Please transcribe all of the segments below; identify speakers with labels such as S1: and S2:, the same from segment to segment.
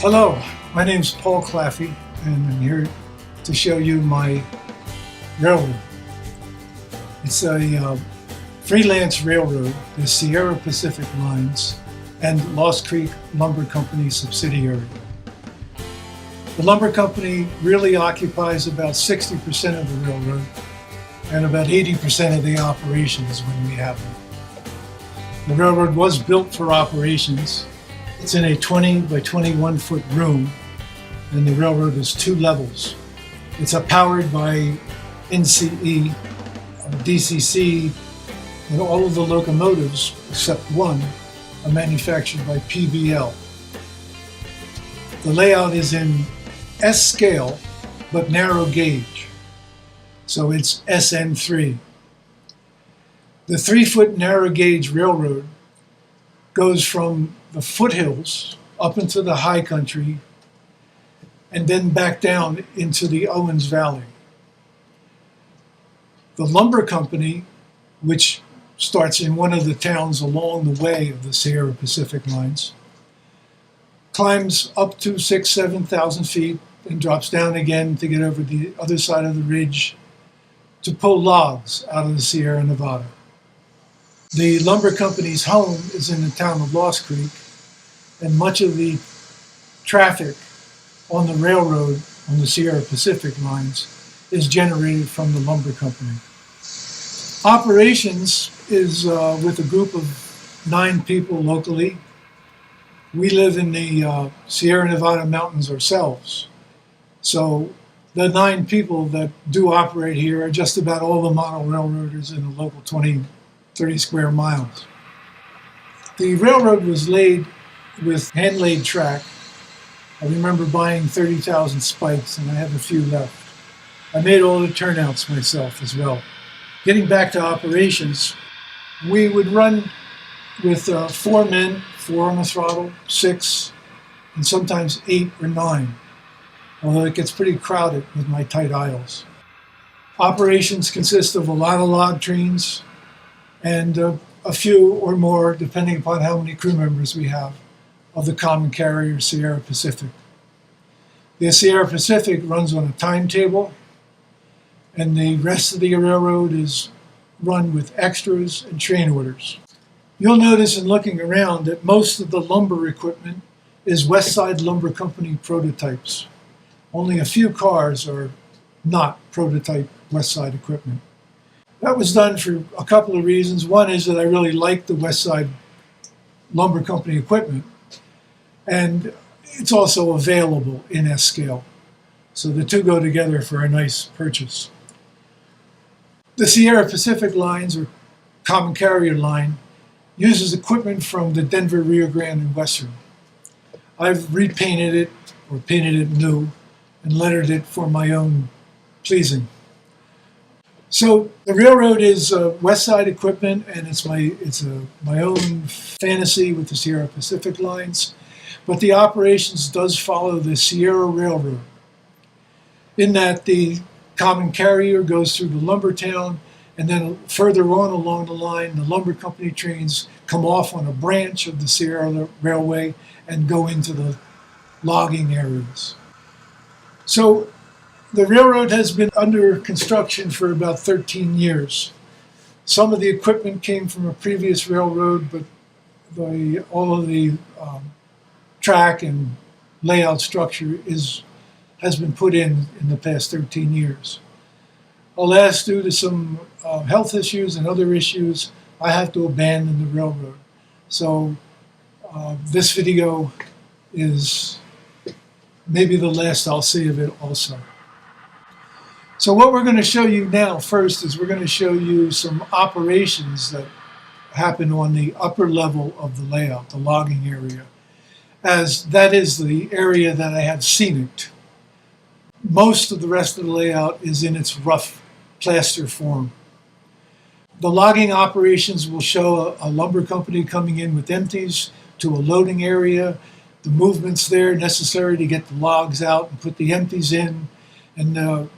S1: Hello, my name is Paul Claffey, and I'm here to show you my railroad. It's a freelance railroad, the Sierra Pacific Lines and Lost Creek Lumber Company subsidiary. The lumber company really occupies about 60% of the railroad and about 80% of the operations when we have them. The railroad was built for operations. It's in a 20 by 21 foot room, and the railroad is 2 levels. It's powered by NCE, DCC, and all of the locomotives, except one, are manufactured by PBL. The layout is in S scale, but narrow gauge, so it's Sn3. The 3-foot narrow gauge railroad goes from the foothills up into the high country and then back down into the Owens Valley. The lumber company, which starts in one of the towns along the way of the Sierra Pacific Lines, climbs up to 6,000–7,000 feet and drops down again to get over the other side of the ridge to pull logs out of the Sierra Nevada. The lumber company's home is in the town of Lost Creek, and much of the traffic on the railroad on the Sierra Pacific Lines is generated from the lumber company. Operations is with a group of 9 people locally. We live in the Sierra Nevada mountains ourselves, so the 9 people that do operate here are just about all the model railroaders in the local 30 square miles. The railroad was laid with hand-laid track. I remember buying 30,000 spikes, and I have a few left. I made all the turnouts myself as well. Getting back to operations, we would run with 4 men, 4 on the throttle, 6, and sometimes 8 or 9, although it gets pretty crowded with my tight aisles. Operations consist of a lot of log trains, and a few or more, depending upon how many crew members we have, of the common carrier Sierra Pacific. The Sierra Pacific runs on a timetable, and the rest of the railroad is run with extras and train orders. You'll notice in looking around that most of the lumber equipment is West Side Lumber Company prototypes. Only a few cars are not prototype West Side equipment. That was done for a couple of reasons. One is that I really like the West Side Lumber Company equipment, and it's also available in S scale. So the two go together for a nice purchase. The Sierra Pacific Lines, or common carrier line, uses equipment from the Denver, Rio Grande, and Western. I've repainted it or painted it new and lettered it for my own pleasing. So the railroad is West Side equipment, and it's my own fantasy with the Sierra Pacific Lines, but the operations does follow the Sierra Railroad, in that the common carrier goes through the lumber town, and then further on along the line, the lumber company trains come off on a branch of the Sierra Railway and go into the logging areas. So the railroad has been under construction for about 13 years. Some of the equipment came from a previous railroad, but all of the track and layout structure has been put in the past 13 years. Alas, due to some health issues and other issues, I have to abandon the railroad. So this video is maybe the last I'll see of it also. So what we're going to show you now first is we're going to show you some operations that happen on the upper level of the layout, the logging area, as that is the area that I have scenicked. Most of the rest of the layout is in its rough plaster form. The logging operations will show a lumber company coming in with empties to a loading area, the movements there necessary to get the logs out and put the empties in, and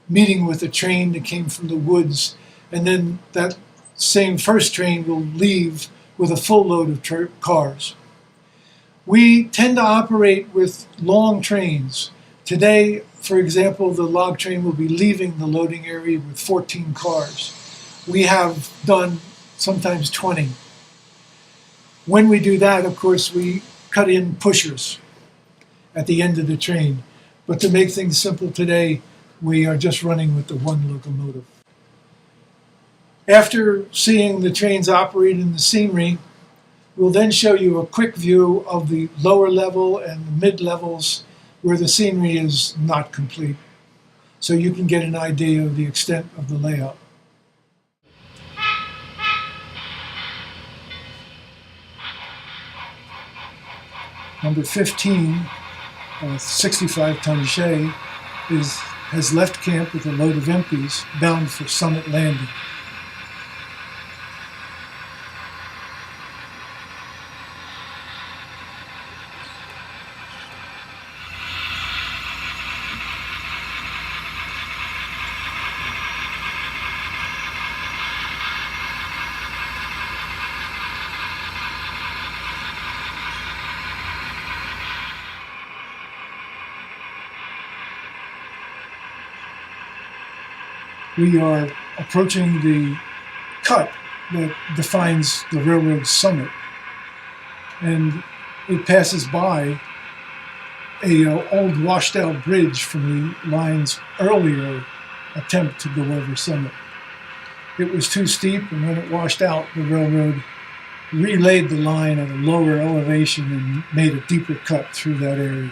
S1: meeting with a train that came from the woods, and then that same first train will leave with a full load of cars. We tend to operate with long trains. Today, for example, the log train will be leaving the loading area with 14 cars. We have done sometimes 20. When we do that, of course, we cut in pushers at the end of the train. But to make things simple today, we are just running with the one locomotive. After seeing the trains operate in the scenery, we'll then show you a quick view of the lower level and the mid levels where the scenery is not complete, so you can get an idea of the extent of the layout. Number 15, a 65-ton shay, has left camp with a load of empties bound for Summit Landing. We are approaching the cut that defines the railroad summit, and it passes by a old washed out bridge from the line's earlier attempt to go over Summit. It was too steep, and when it washed out, the railroad relaid the line at a lower elevation and made a deeper cut through that area.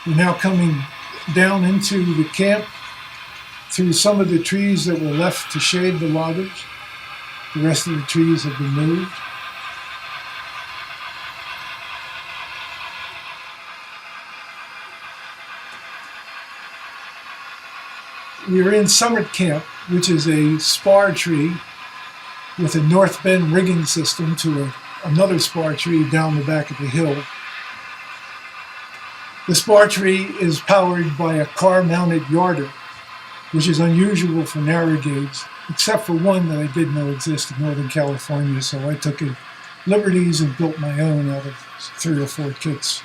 S1: We're now coming down into the camp through some of the trees that were left to shade the loggers. The rest of the trees have been moved. We are in Summit Camp, which is a spar tree with a north bend rigging system to another spar tree down the back of the hill. The spar tree is powered by a car-mounted yarder, which is unusual for narrow gauge, except for one that I didn't know existed in Northern California, so I took liberties and built my own out of 3 or 4 kits.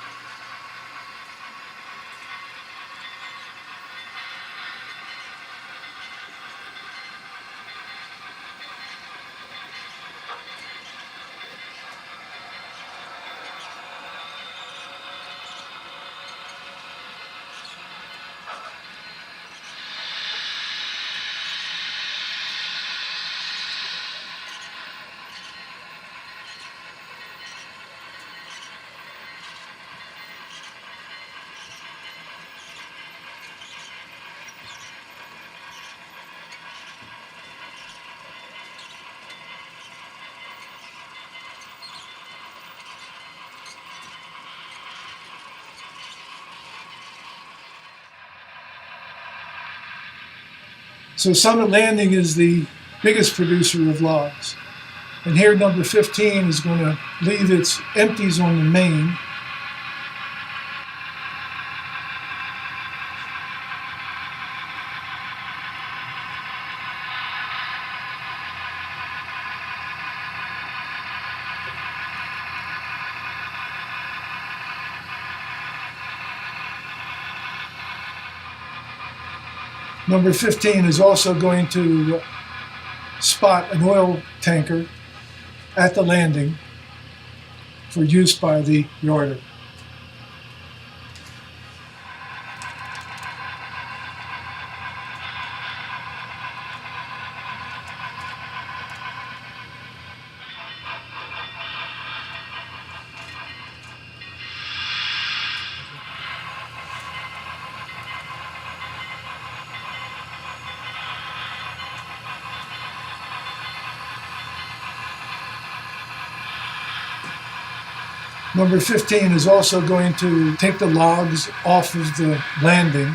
S1: So Summit Landing is the biggest producer of logs. And here number 15 is going to leave its empties on the main. Number 15 is also going to spot an oil tanker at the landing for use by the yarder. Number 15 is also going to take the logs off of the landing.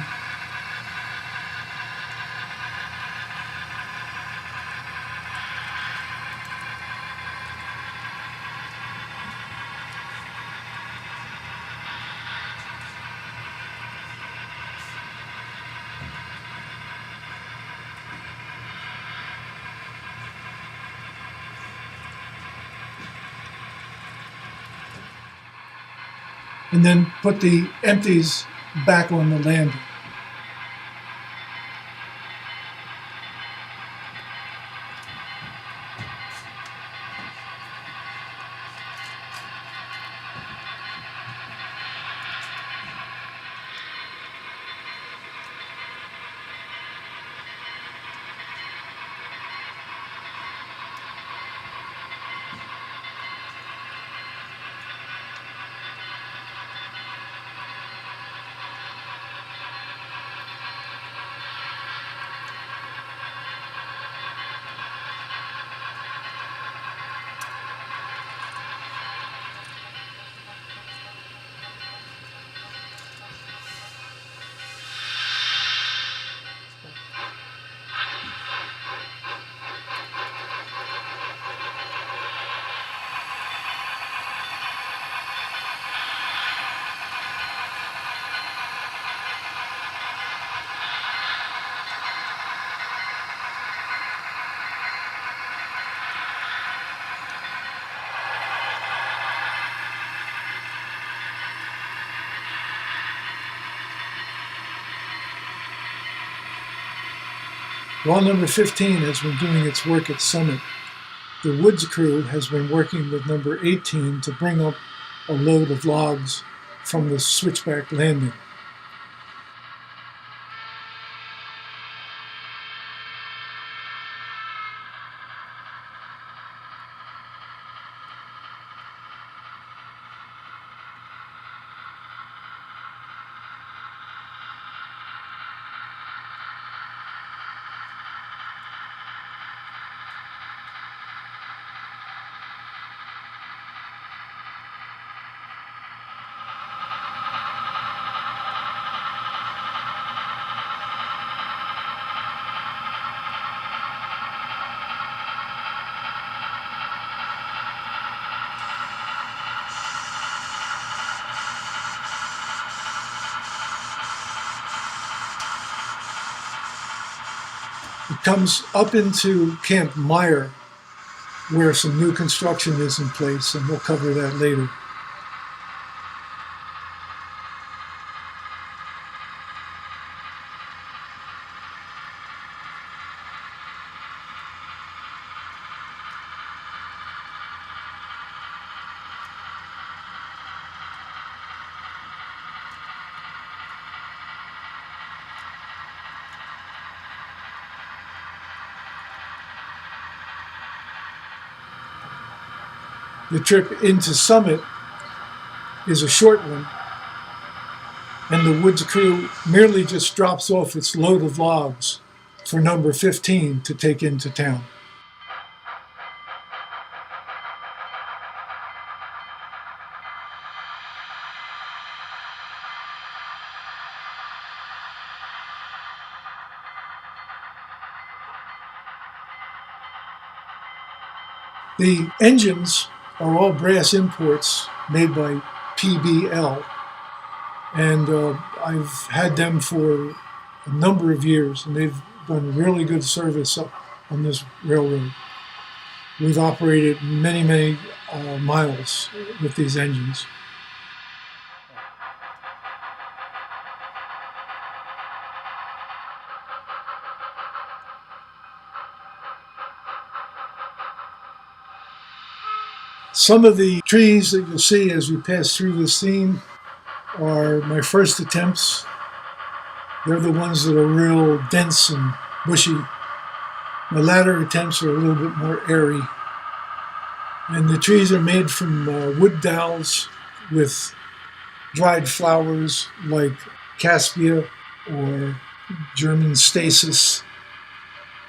S1: And then put the empties back on the landing. While number 15 has been doing its work at Summit, the woods crew has been working with number 18 to bring up a load of logs from the switchback landing. It comes up into Camp Meyer, where some new construction is in place, and we'll cover that later. The trip into Summit is a short one, and the woods crew merely just drops off its load of logs for number 15 to take into town. The engines are all brass imports made by PBL, and I've had them for a number of years, and they've done really good service up on this railroad. We've operated many miles with these engines. Some of the trees that you'll see as we pass through this scene are my first attempts. They're the ones that are real dense and bushy. My latter attempts are a little bit more airy. And the trees are made from wood dowels with dried flowers like Caspia or German stasis.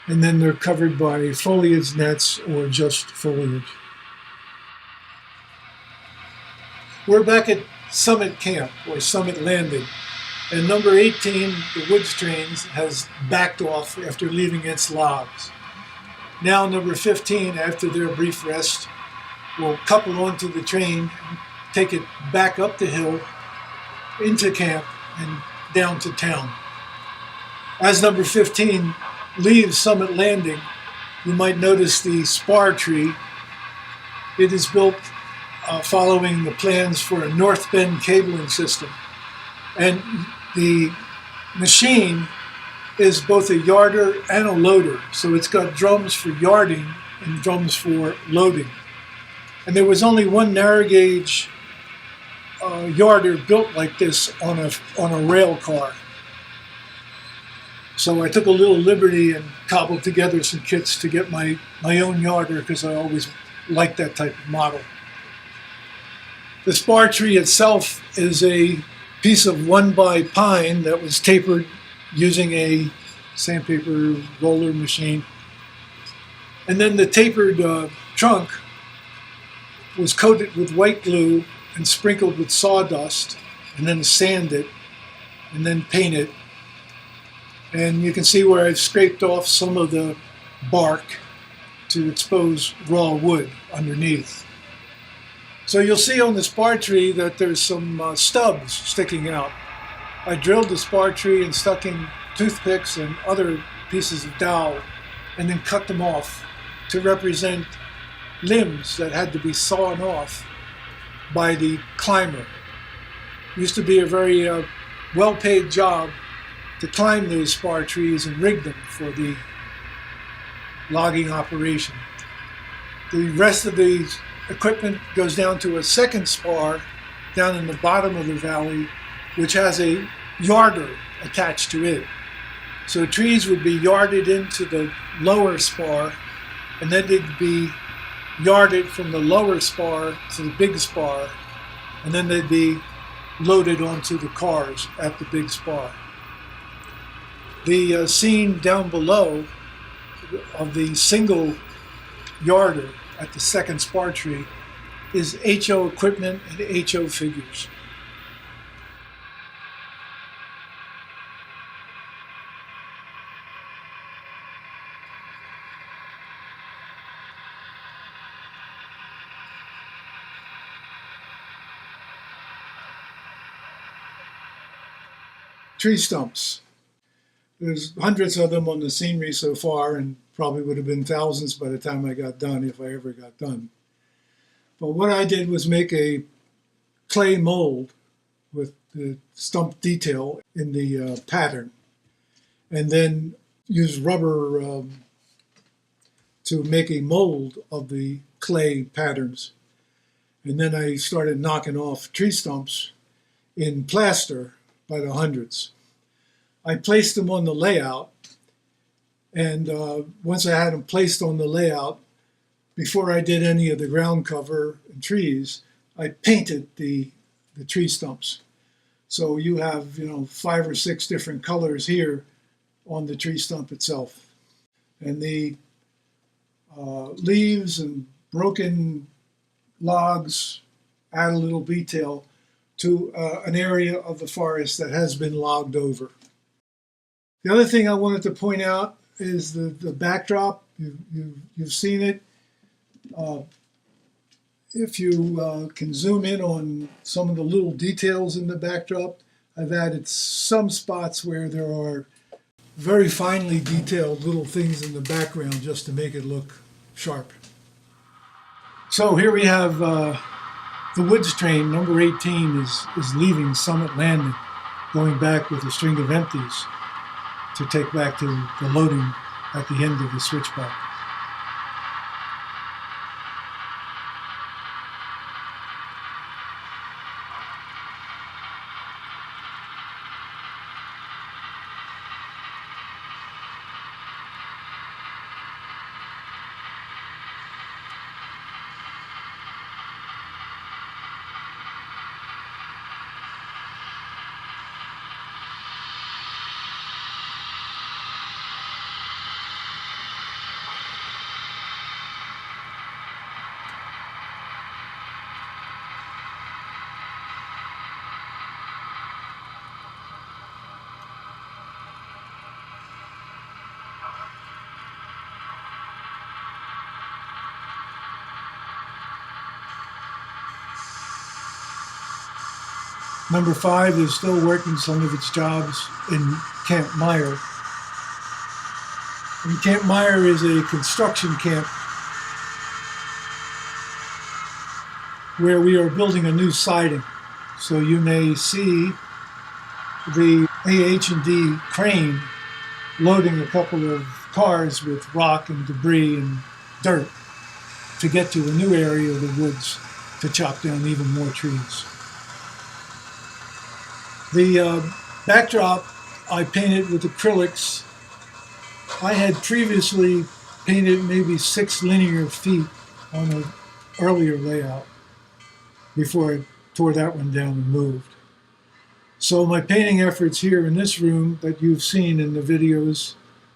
S1: And then they're covered by foliage nets or just foliage. We're back at Summit Camp, or Summit Landing, and number 18, the Woods trains, has backed off after leaving its logs. Now number 15, after their brief rest, will couple onto the train and take it back up the hill, into camp, and down to town. As number 15 leaves Summit Landing, you might notice the spar tree. It is built following the plans for a North Bend cabling system. And the machine is both a yarder and a loader. So it's got drums for yarding and drums for loading. And there was only one narrow gauge yarder built like this on a rail car. So I took a little liberty and cobbled together some kits to get my own yarder, because I always liked that type of model. The spar tree itself is a piece of 1x pine that was tapered using a sandpaper roller machine. And then the tapered trunk was coated with white glue and sprinkled with sawdust, and then sanded, and then painted. And you can see where I've scraped off some of the bark to expose raw wood underneath. So you'll see on the spar tree that there's some stubs sticking out. I drilled the spar tree and stuck in toothpicks and other pieces of dowel, and then cut them off to represent limbs that had to be sawn off by the climber. It used to be a very well-paid job to climb those spar trees and rig them for the logging operation. The rest of the equipment goes down to a second spar down in the bottom of the valley, which has a yarder attached to it. So trees would be yarded into the lower spar, and then they'd be yarded from the lower spar to the big spar, and then they'd be loaded onto the cars at the big spar. The scene down below of the single yarder at the second spar tree is HO equipment and HO figures. Tree stumps. There's hundreds of them on the scenery so far, and probably would have been thousands by the time I got done, if I ever got done. But what I did was make a clay mold with the stump detail in the pattern, and then use rubber to make a mold of the clay patterns. And then I started knocking off tree stumps in plaster by the hundreds. I placed them on the layout, and once I had them placed on the layout, before I did any of the ground cover and trees, I painted the tree stumps. So you have 5 or 6 different colors here on the tree stump itself. And the leaves and broken logs add a little detail to an area of the forest that has been logged over. The other thing I wanted to point out is the backdrop. You've seen it. If you can zoom in on some of the little details in the backdrop, I've added some spots where there are very finely detailed little things in the background just to make it look sharp. So here we have the Woods train, number 18, is leaving Summit Landing, going back with a string of empties to take back to the loading at the end of the switchback. Number 5 is still working some of its jobs in Camp Meyer. And Camp Meyer is a construction camp where we are building a new siding. So you may see the AH&D crane loading a couple of cars with rock and debris and dirt to get to a new area of the woods to chop down even more trees. The backdrop I painted with acrylics. I had previously painted maybe 6 linear feet on an earlier layout before I tore that one down and moved. So my painting efforts here in this room that you've seen in the videos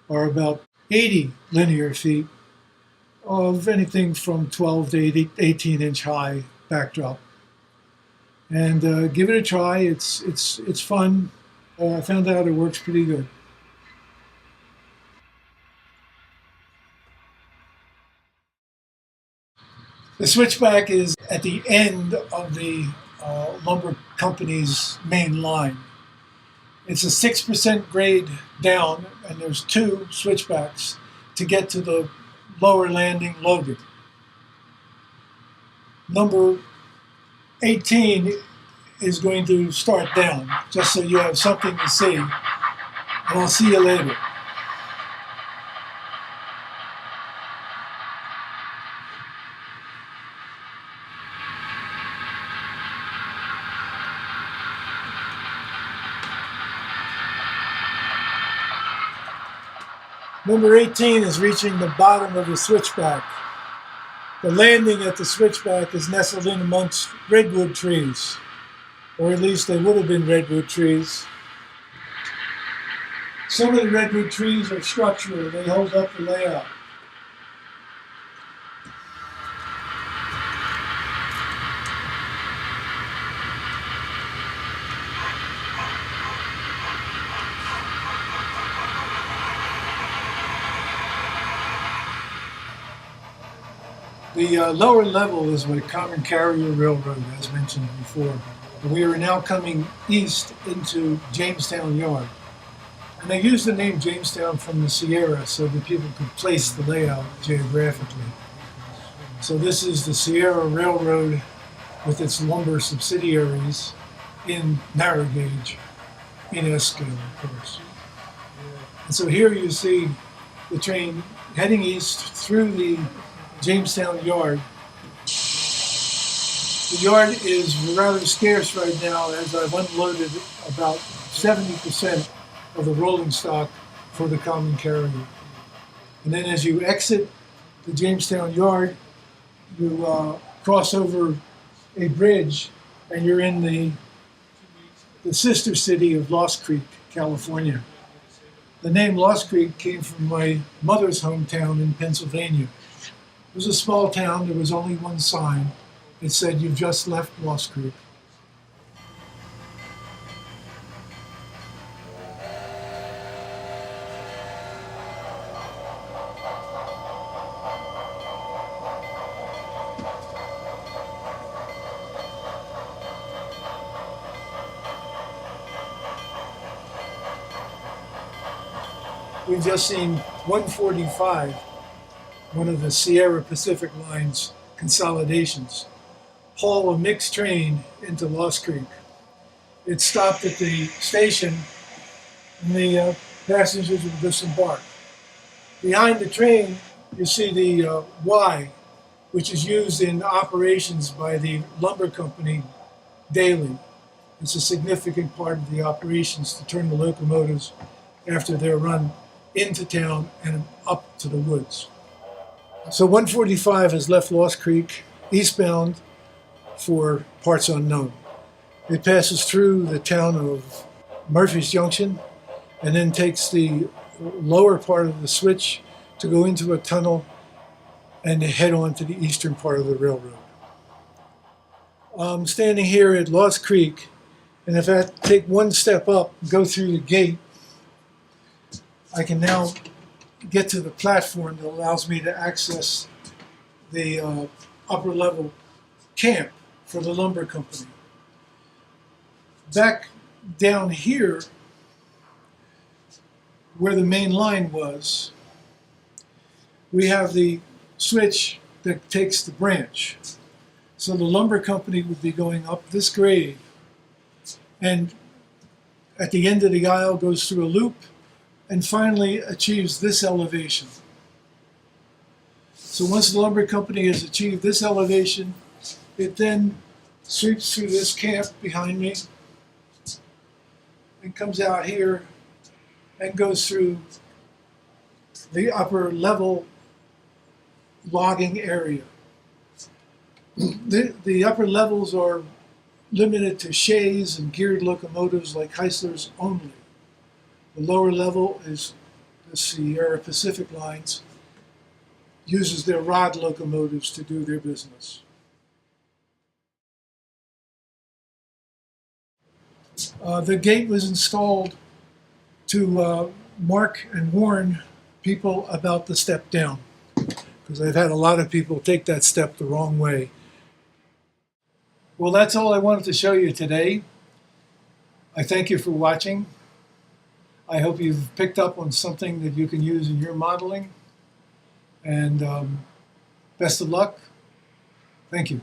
S1: are about 80 linear feet of anything from 12 to 18 inch high backdrop. And give it a try. It's fun. I found out it works pretty good. The switchback is at the end of the lumber company's main line. It's a 6% grade down, and there's 2 switchbacks to get to the lower landing loading. Number 18 is going to start down, just so you have something to see. And I'll see you later. Number 18 is reaching the bottom of the switchback. The landing at the switchback is nestled in amongst redwood trees, or at least they would have been redwood trees. Some of the redwood trees are structural. They hold up the layout. The lower level is a common carrier railroad, as mentioned before. We are now coming east into Jamestown Yard. And they used the name Jamestown from the Sierra so that people could place the layout geographically. So this is the Sierra Railroad with its lumber subsidiaries in narrow gauge, in S scale, of course. And so here you see the train heading east through the Jamestown Yard. The yard is rather scarce right now, as I've unloaded about 70% of the rolling stock for the common carrier. And then as you exit the Jamestown Yard, you cross over a bridge and you're in the sister city of Lost Creek, California. The name Lost Creek came from my mother's hometown in Pennsylvania. It was a small town. There was only one sign. It said, "You've just left Lost Creek." We've just seen 145, one of the Sierra Pacific Line's consolidations, haul a mixed train into Lost Creek. It stopped at the station and the passengers would disembark. Behind the train, you see the Y, which is used in operations by the lumber company daily. It's a significant part of the operations to turn the locomotives after they're run into town and up to the woods. So 145 has left Lost Creek eastbound for parts unknown. It passes through the town of Murphy's Junction and then takes the lower part of the switch to go into a tunnel and to head on to the eastern part of the railroad. I'm standing here at Lost Creek, and if I take one step up, go through the gate, I can now get to the platform that allows me to access the upper level camp for the lumber company. Back down here, where the main line was, we have the switch that takes the branch. So the lumber company would be going up this grade, and at the end of the aisle goes through a loop and finally achieves this elevation. So once the lumber company has achieved this elevation, it then sweeps through this camp behind me and comes out here and goes through the upper level logging area. The upper levels are limited to shays and geared locomotives like Heisler's only. The lower level is the Sierra Pacific lines, uses their rod locomotives to do their business. The gate was installed to mark and warn people about the step down, because I've had a lot of people take that step the wrong way. Well, that's all I wanted to show you today. I thank you for watching. I hope you've picked up on something that you can use in your modeling. And best of luck. Thank you.